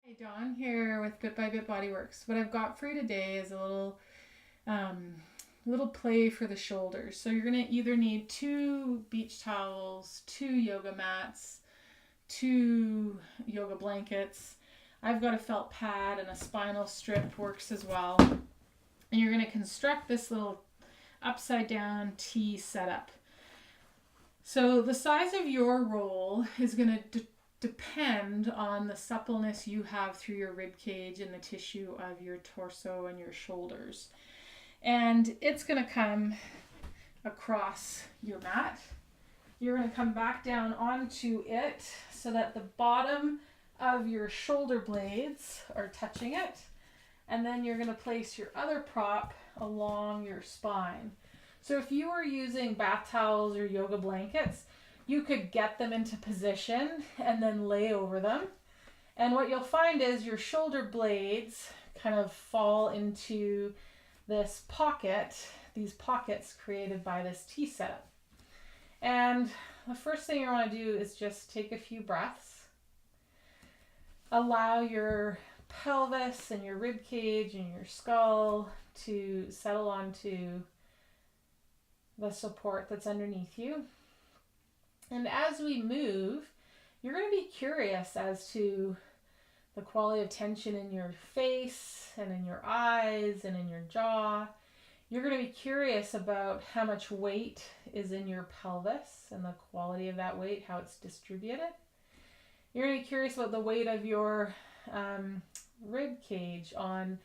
Hey, Dawn here with Bit by Bit Bodyworks. What I've got for you today is a little play for the shoulders. So you're gonna either need two beach towels, two yoga mats, two yoga blankets. I've got a felt pad and a spinal strip works as well. And you're gonna construct this little upside down T setup. So the size of your roll is gonna depend on the suppleness you have through your rib cage and the tissue of your torso and your shoulders. And it's going to come across your mat. You're going to come back down onto it so that the bottom of your shoulder blades are touching it. And then you're going to place your other prop along your spine. So if you were using bath towels or yoga blankets, you could get them into position and then lay over them. And what you'll find is your shoulder blades kind of fall into this pocket, these pockets created by this T setup. And the first thing you want to do is just take a few breaths. Allow your pelvis and your rib cage and your skull to settle onto the support that's underneath you. And as we move, you're going to be curious as to the quality of tension in your face and in your eyes and in your jaw. You're going to be curious about how much weight is in your pelvis and the quality of that weight, how it's distributed. You're going to be curious about the weight of your rib cage on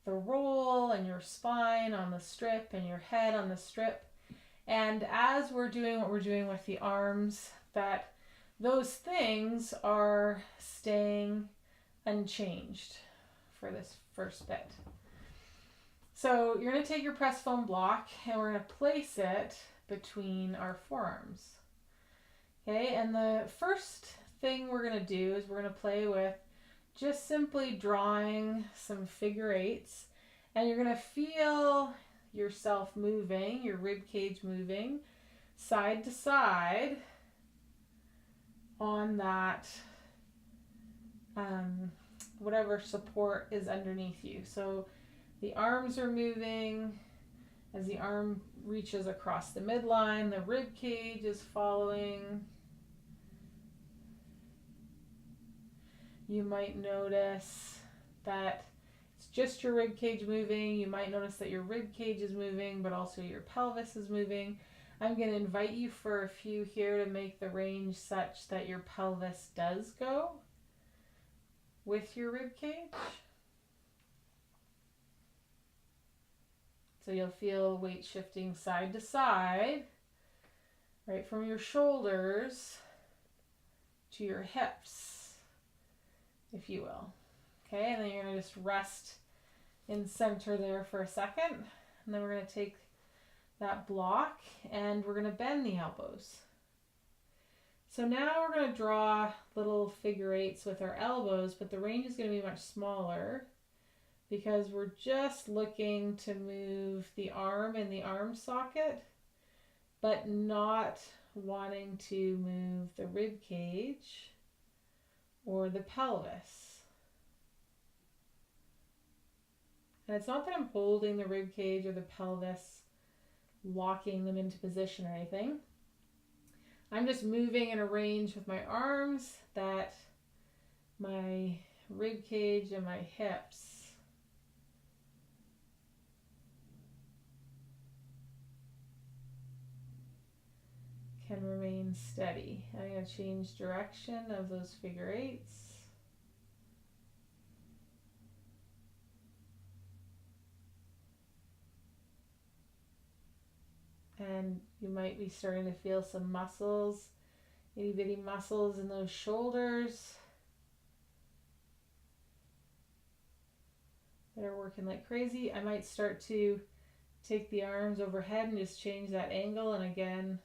the roll and your spine on the strip and your head on the strip. And as we're doing what we're doing with the arms, that those things are staying unchanged for this first bit. So you're going to take your press foam block and we're going to place it between our forearms. Okay, and the first thing we're going to do is we're going to play with just simply drawing some figure eights, and you're going to feel yourself moving, your rib cage moving side to side on that whatever support is underneath you. So the arms are moving as the arm reaches across the midline, the rib cage is following. You might notice that it's just your rib cage moving. You might notice that your rib cage is moving, but also your pelvis is moving. I'm going to invite you for a few here to make the range such that your pelvis does go with your rib cage. So you'll feel weight shifting side to side, right from your shoulders to your hips, if you will. Okay, and then you're going to just rest in center there for a second. And then we're going to take that block and we're going to bend the elbows. So now we're going to draw little figure eights with our elbows, but the range is going to be much smaller because we're just looking to move the arm in the arm socket, but not wanting to move the rib cage or the pelvis. And it's not that I'm holding the rib cage or the pelvis, locking them into position or anything. I'm just moving in a range with my arms that my rib cage and my hips can remain steady. I'm going to change direction of those figure eights. And you might be starting to feel some muscles, itty bitty muscles in those shoulders that are working like crazy. I might start to take the arms overhead and just change that angle, and again,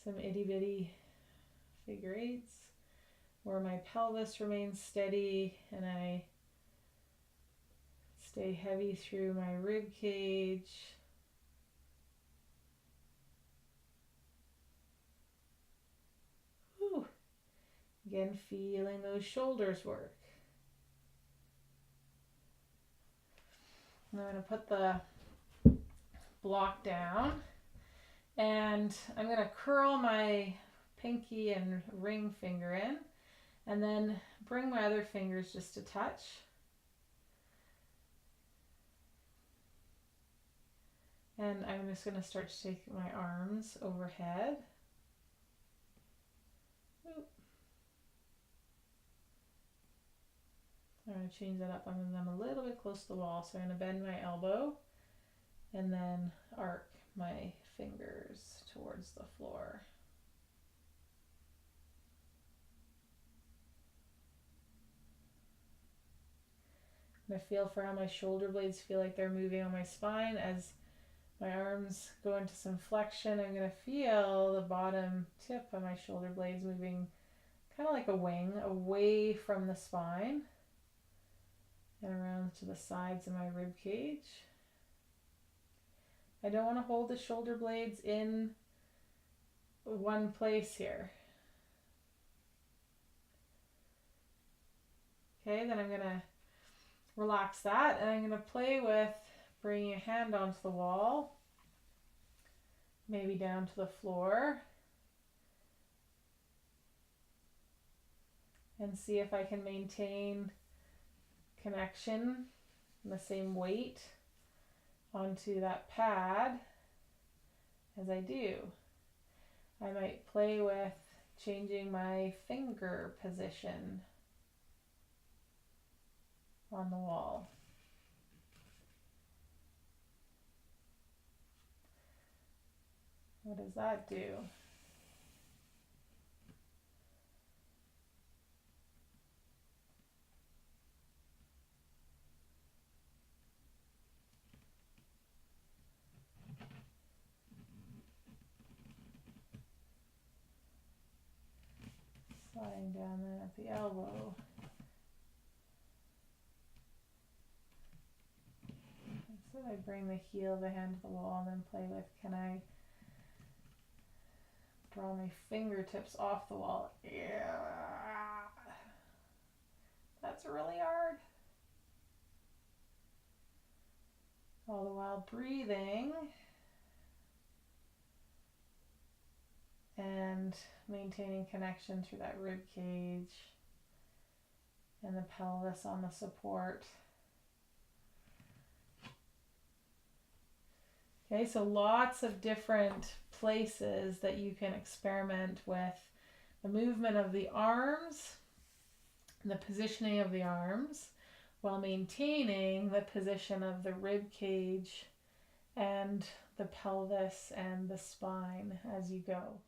some itty bitty figure eights where my pelvis remains steady and I stay heavy through my rib cage. Again, feeling those shoulders work. I'm going to put the block down, and I'm going to curl my pinky and ring finger in, and then bring my other fingers just a touch. And I'm just going to start to take my arms overhead. Oop. I'm going to change that up. I'm going to them a little bit close to the wall. So I'm going to bend my elbow and then arc my fingers towards the floor. And I feel for how my shoulder blades feel like they're moving on my spine. As my arms go into some flexion, I'm going to feel the bottom tip of my shoulder blades moving kind of like a wing away from the spine and around to the sides of my rib cage. I don't want to hold the shoulder blades in one place here. Okay, then I'm going to relax that, and I'm going to play with bringing a hand onto the wall, maybe down to the floor, and see if I can maintain connection and the same weight onto that pad as I do. I might play with changing my finger position on the wall. What does that do? Sliding down then at the elbow. So I bring the heel of the hand to the wall and then play with, can I draw my fingertips off the wall? Yeah. That's really hard. All the while breathing and maintaining connection through that rib cage and the pelvis on the support. Okay, so lots of different places that you can experiment with the movement of the arms, the positioning of the arms, while maintaining the position of the rib cage and the pelvis and the spine as you go.